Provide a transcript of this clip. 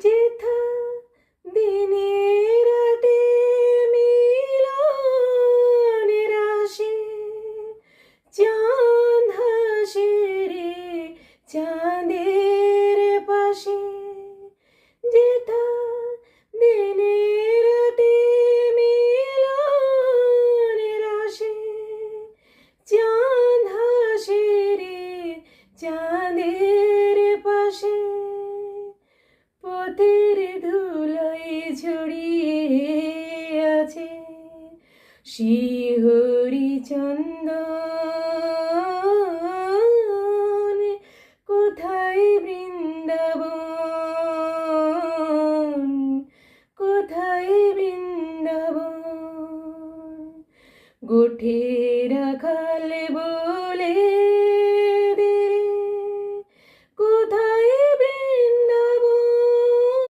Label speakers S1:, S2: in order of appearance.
S1: যেথা দিনে রাতে মিলনের আসে, চাঁদ হাসে রে চাঁদের পাশে। যেথা দিনে রাতে মিলনের আসে, চাঁদ হাসে রে চাঁদের পাশে। পথের ধুলোয় ছড়িয়ে আছে শিহরি চন্দন। কোথায় বৃন্দাবন, কোথায় বৃন্দাবন। গোঠে